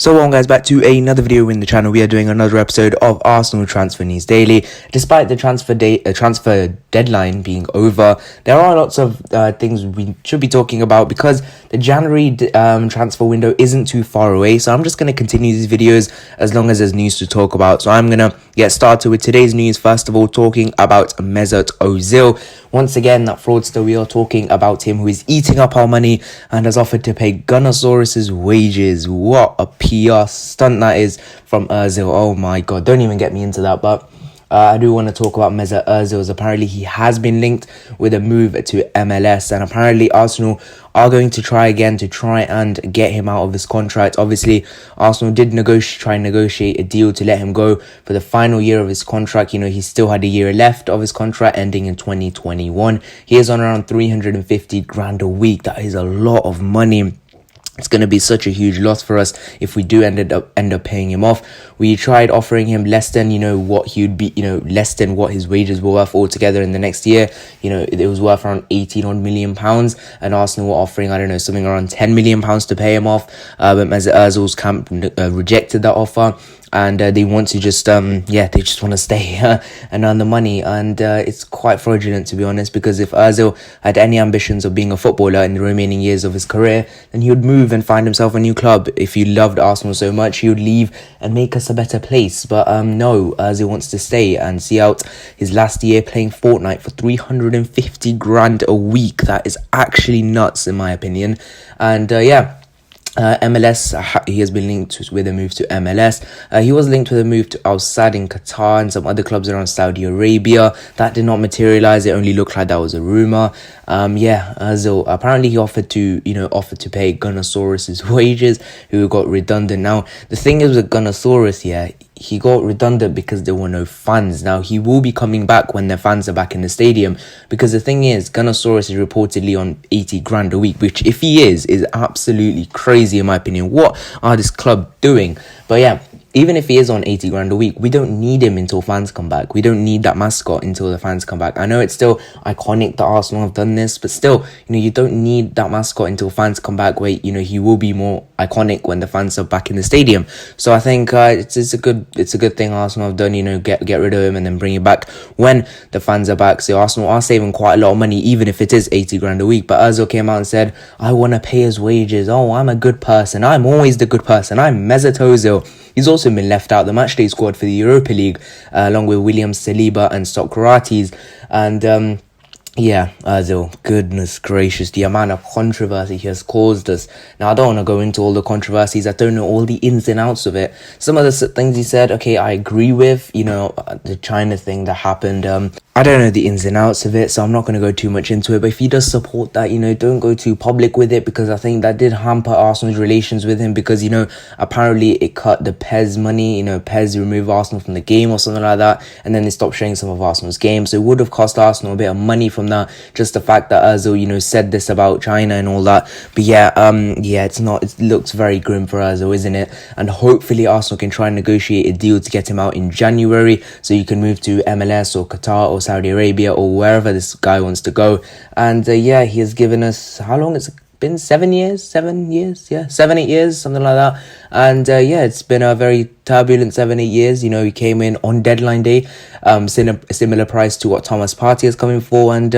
So welcome guys back to another video in the channel. We are doing another episode of Arsenal Transfer News Daily. Despite the transfer deadline being over, there are lots of things we should be talking about because the January transfer window isn't too far away. So I'm just going to continue these videos as long as there's news to talk about. So I'm going to get started with today's news. First of all, talking about Mesut Ozil. Once again, that fraudster, we are talking about him, who is eating up our money and has offered to pay Gunnosaurus's wages. What a PR stunt that is from Ozil. Oh my god, don't even get me into that. But I do want to talk about Mesut Ozil. Apparently he has been linked with a move to MLS, and apparently Arsenal are going to try and get him out of his contract. Obviously, Arsenal did try and negotiate a deal to let him go for the final year of his contract. You know, he still had a year left of his contract ending in 2021. He is on around 350 grand a week. That is a lot of money. It's going to be such a huge loss for us if we do end up paying him off. We tried offering him less than, what he would be, less than what his wages were worth altogether in the next year. It was worth around 18 odd million pounds, and Arsenal were offering, I don't know, something around 10 million pounds to pay him off. But Mesut Ozil's camp rejected that offer. And they want to just, they just want to stay and earn the money. And it's quite fraudulent, to be honest, because if Ozil had any ambitions of being a footballer in the remaining years of his career, then he would move and find himself a new club. If he loved Arsenal so much, he would leave and make us a better place. But no, Ozil wants to stay and see out his last year playing Fortnite for 350 grand a week. That is actually nuts, in my opinion. And MLS, he has been linked with a move to MLS. He was linked with a move to Al Sadd in Qatar and some other clubs around Saudi Arabia. That did not materialize. It only looked like that was a rumor. Ozil, apparently he offered to pay Gunnosaurus's wages, who got redundant. Now, the thing is with Gunnosaurus, he got redundant because there were no fans. Now, he will be coming back when the fans are back in the stadium, because the thing is, Gunnosaurus is reportedly on 80 grand a week, which, if he is absolutely crazy, in my opinion. What are this club doing? But even if he is on 80 grand a week, we don't need him until fans come back. We don't need that mascot until the fans come back. I know it's still iconic that Arsenal have done this, but still, you don't need that mascot until fans come back, where, he will be more iconic when the fans are back in the stadium. So I think it's a good thing Arsenal have done, get rid of him and then bring him back when the fans are back. So Arsenal are saving quite a lot of money, even if it is 80 grand a week. But Ozil came out and said, I want to pay his wages. Oh, I'm a good person. I'm always the good person. I'm Mesut Ozil. He's also been left out the matchday squad for the Europa League, along with William Saliba and Socrates. And Ozil, goodness gracious, the amount of controversy he has caused us. Now, I don't want to go into all the controversies. I don't know all the ins and outs of it. Some of the things he said, okay, I agree with, the China thing that happened. I don't know the ins and outs of it, so I'm not going to go too much into it. But if he does support that, don't go too public with it, because I think that did hamper Arsenal's relations with him, because, apparently it cut the PES money. PES removed Arsenal from the game or something like that, and then they stopped showing some of Arsenal's games. So it would have cost Arsenal a bit of money from that, just the fact that Ozil, said this about China and all that. But it looks very grim for Ozil, isn't it? And hopefully Arsenal can try and negotiate a deal to get him out in January, so you can move to MLS or Qatar or Saudi Arabia or wherever this guy wants to go. And he has given us, how long it's been? 7 years, 7 years, 7-8 years, something like that. And it's been a very turbulent 7-8 years. He came in on deadline day, similar price to what Thomas Partey is coming for, and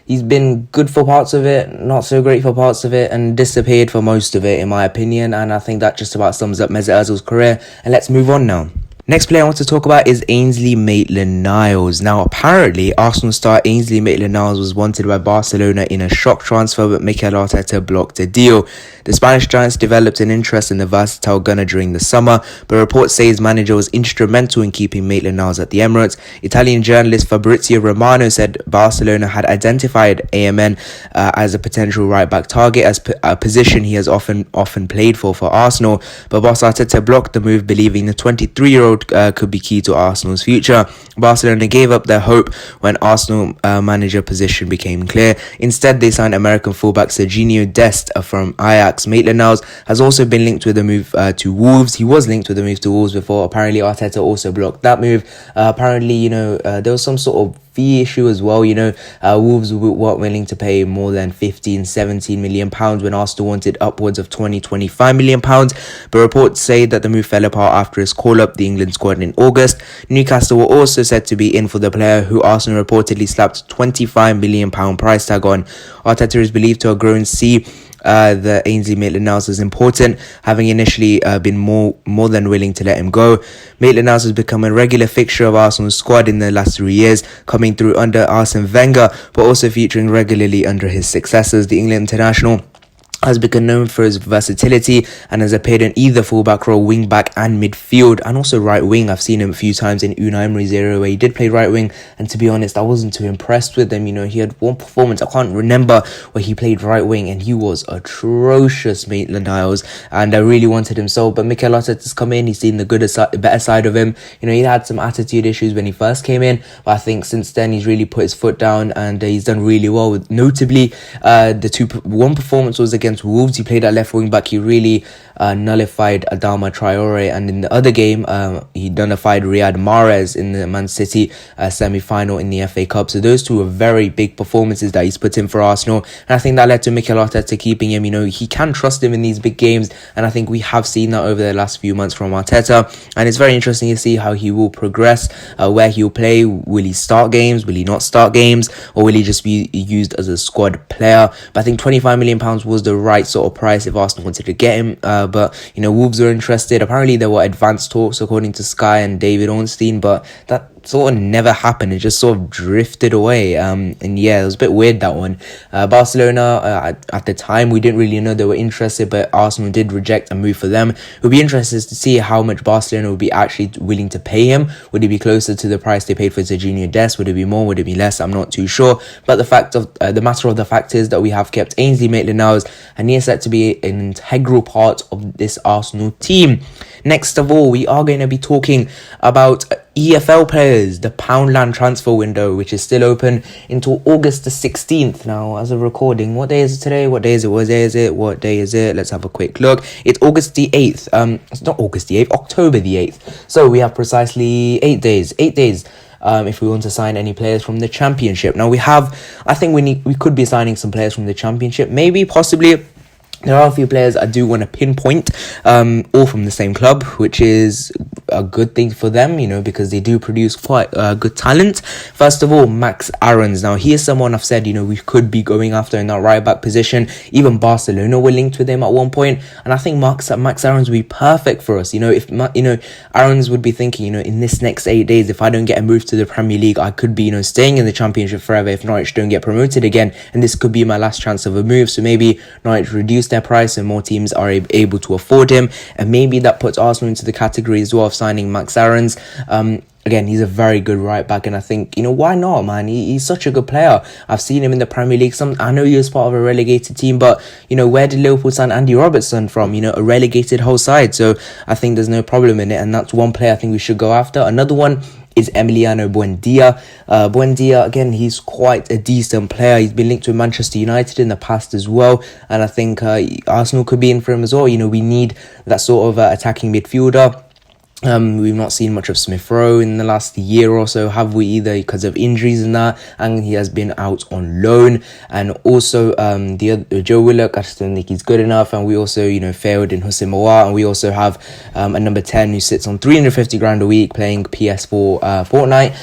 he's been good for parts of it, not so great for parts of it, and disappeared for most of it, in my opinion. And I think that just about sums up Mesut Ozil's career. And let's move on now. Next player I want to talk about is Ainsley Maitland-Niles. Now, apparently, Arsenal star Ainsley Maitland-Niles was wanted by Barcelona in a shock transfer, but Mikel Arteta blocked the deal. The Spanish Giants developed an interest in the versatile gunner during the summer, but reports say his manager was instrumental in keeping Maitland-Niles at the Emirates. Italian journalist Fabrizio Romano said Barcelona had identified AMN as a potential right-back target, as a position he has often played for Arsenal, but boss Arteta blocked the move, believing the 23-year-old could be key to Arsenal's future. Barcelona gave up their hope when Arsenal manager position became clear. Instead, they signed American fullback Serginho Dest from Ajax. Maitland-Niles has also been linked with a move to Wolves. He was linked with a move to Wolves before. Apparently, Arteta also blocked that move. Apparently, there was some sort of fee issue as well. Wolves weren't willing to pay more than 15-17 million pounds when Arsenal wanted upwards of 20-25 million pounds. But reports say that the move fell apart after his call-up the England squad in August. Newcastle were also said to be in for the player, who Arsenal reportedly slapped £25 million price tag on. Arteta is believed to have grown to see the Ainsley Maitland-Niles is important, having initially been more than willing to let him go. Maitland-Niles has become a regular fixture of Arsenal's squad in the last 3 years, coming through under Arsene Wenger, but also featuring regularly under his successors. The England international has become known for his versatility and has appeared in either fullback role, wing back and midfield, and also right wing. I've seen him a few times in Unai Emery's era where he did play right wing, and to be honest, I wasn't too impressed with him. He had one performance, I can't remember, where he played right wing and he was atrocious, Maitland-Niles, and I really wanted him sold. But Mikel Arteta's come in, he's seen the better side of him. He had some attitude issues when he first came in, but I think since then he's really put his foot down and he's done really well. Notably, one performance was against Wolves. He played at left wing back. He really nullified Adama Traore, and in the other game he nullified Riyad Mahrez in the Man City semi-final in the FA Cup. So those two were very big performances that he's put in for Arsenal, and I think that led to Mikel Arteta keeping him. He can trust him in these big games, and I think we have seen that over the last few months from Arteta, and it's very interesting to see how he will progress, where he'll play. Will he start games? Will he not start games? Or will he just be used as a squad player? But I think £25 million was the right sort of price if Arsenal wanted to get him. But Wolves were interested. Apparently there were advanced talks according to Sky and David Ornstein, but that sort of never happened. It just sort of drifted away. And yeah, it was a bit weird, that one. Barcelona, at the time, we didn't really know they were interested, but Arsenal did reject a move for them. It would be interesting to see how much Barcelona would be actually willing to pay him. Would it be closer to the price they paid for Serginho Dest? Would it be more? Would it be less? I'm not too sure. But the matter of the fact is that we have kept Ainsley Maitland-Niles, and he is set to be an integral part of this Arsenal team. Next of all, we are going to be talking about EFL players, the Poundland transfer window, which is still open until August the 16th. Now, as of recording, what day is it today? What day is it? Let's have a quick look. It's August the 8th. It's not August the 8th, October the 8th. So we have precisely 8 days. If we want to sign any players from the Championship. Now I think we could be signing some players from the Championship, maybe, possibly. There are a few players I do want to pinpoint, all from the same club, which is a good thing for them, because they do produce quite good talent. First of all, Max Aarons. Now, he is someone I've said, we could be going after in that right back position. Even Barcelona were linked with him at one point, and I think Max Aarons would be perfect for us. If Aarons would be thinking, in this next 8 days, if I don't get a move to the Premier League, I could be, staying in the Championship forever if Norwich don't get promoted again, and this could be my last chance of a move. So maybe Norwich reduce their price and more teams are able to afford him, and maybe that puts Arsenal into the category as well of signing Max Aarons. Again, he's a very good right back, and I think, why not, man? He's such a good player. I've seen him in the Premier League. I know he was part of a relegated team, but, where did Liverpool sign Andy Robertson from? A relegated whole side. So I think there's no problem in it, and that's one player I think we should go after. Another one is Emiliano Buendia. Buendia, again, he's quite a decent player. He's been linked to Manchester United in the past as well, and I think Arsenal could be in for him as well. We need that sort of attacking midfielder. We've not seen much of Smith Rowe in the last year or so, have we, either because of injuries and that, and he has been out on loan. And also the other, Joe Willock, I just don't think he's good enough, and we also failed in Houssem Aouar, and we also have a number 10 who sits on 350 grand a week playing PS4 Fortnite.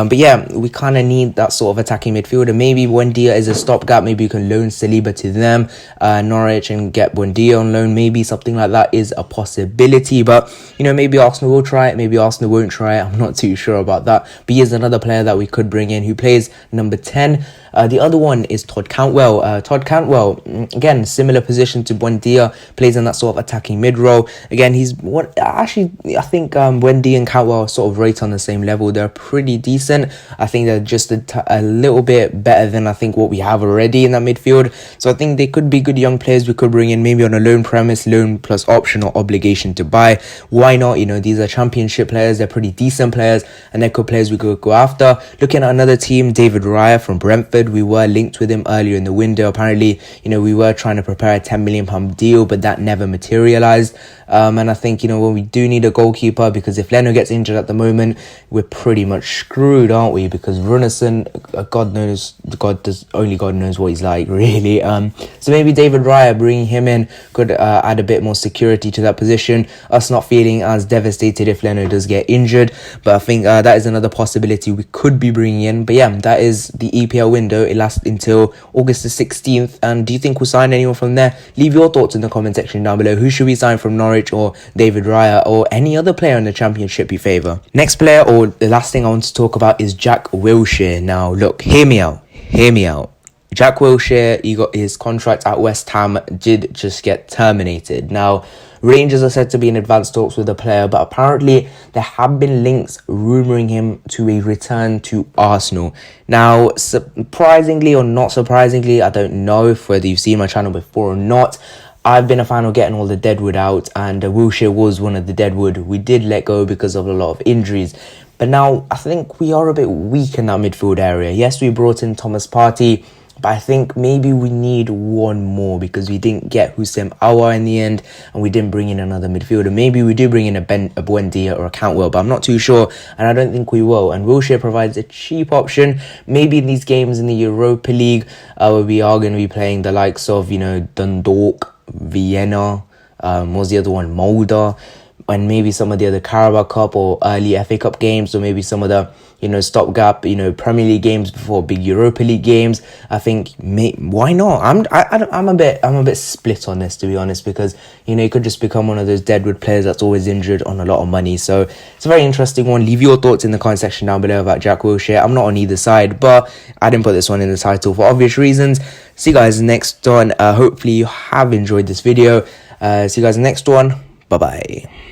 But yeah, we kind of need that sort of attacking midfielder. Maybe Buendia is a stopgap. Maybe you can loan Saliba to them, Norwich, and get Buendia on loan. Maybe something like that is a possibility, but maybe Arsenal will try it, maybe Arsenal won't try it. I'm not too sure about that, but here's another player that we could bring in who plays number 10. The other one is Todd Cantwell. Todd Cantwell, again, similar position to Buendia, plays in that sort of attacking mid-role. Again, I think Buendia and Cantwell are sort of right on the same level. They're pretty decent. I think they're just a little bit better than I think what we have already in that midfield. So I think they could be good young players we could bring in, maybe on a loan premise, loan plus option or obligation to buy. Why not? These are Championship players. They're pretty decent players, and they're good players we could go after. Looking at another team, David Raya from Brentford, injured. We were linked with him earlier in the window. Apparently, you know, we were trying to prepare a £10 million deal, but that never materialized. And I think, you know, when we do need a goalkeeper, because if Leno gets injured at the moment, we're pretty much screwed, aren't we? Because Runarsson, only God knows what he's like, really. So maybe David Raya, bringing him in, could add a bit more security to that position. Us not feeling as devastated if Leno does get injured. But I think that is another possibility we could be bringing in. But yeah, that is the EPL window. It lasts until August the 16th. And do you think we'll sign anyone from there? Leave your thoughts in the comment section down below. Who should we sign from Norwich, or David Raya, or any other player in the Championship you favour? Next player, or the last thing I want to talk about, is Jack Wilshere. Now, look, hear me out. Jack Wilshere, he got his contract at West Ham, did just get terminated. Now, Rangers are said to be in advanced talks with the player, but apparently there have been links rumouring him to a return to Arsenal. Now, surprisingly or not surprisingly, I don't know if whether you've seen my channel before or not, I've been a fan of getting all the deadwood out, and Wilshere was one of the deadwood we did let go because of a lot of injuries. But now, I think we are a bit weak in that midfield area. Yes, we brought in Thomas Partey, but I think maybe we need one more, because we didn't get Hussein Aouar in the end, and we didn't bring in another midfielder. Maybe we do bring in a Buendia or a Cantwell, but I'm not too sure, and I don't think we will. And Wilshere provides a cheap option. Maybe in these games in the Europa League, where we are going to be playing the likes of, you know, Dundalk, Vienna, was the other one, Molde, and maybe some of the other Carabao Cup or early FA Cup games, or maybe some of the, you know, stopgap, you know, Premier League games before big Europa League games. I think why not? I'm a bit split on this, to be honest, because, you know, he could just become one of those deadwood players that's always injured on a lot of money. So it's a very interesting one. Leave your thoughts in the comment section down below about Jack Wilshere. I'm not on either side, but I didn't put this one in the title for obvious reasons. See you guys next one. Hopefully you have enjoyed this video. See you guys next one. Bye bye.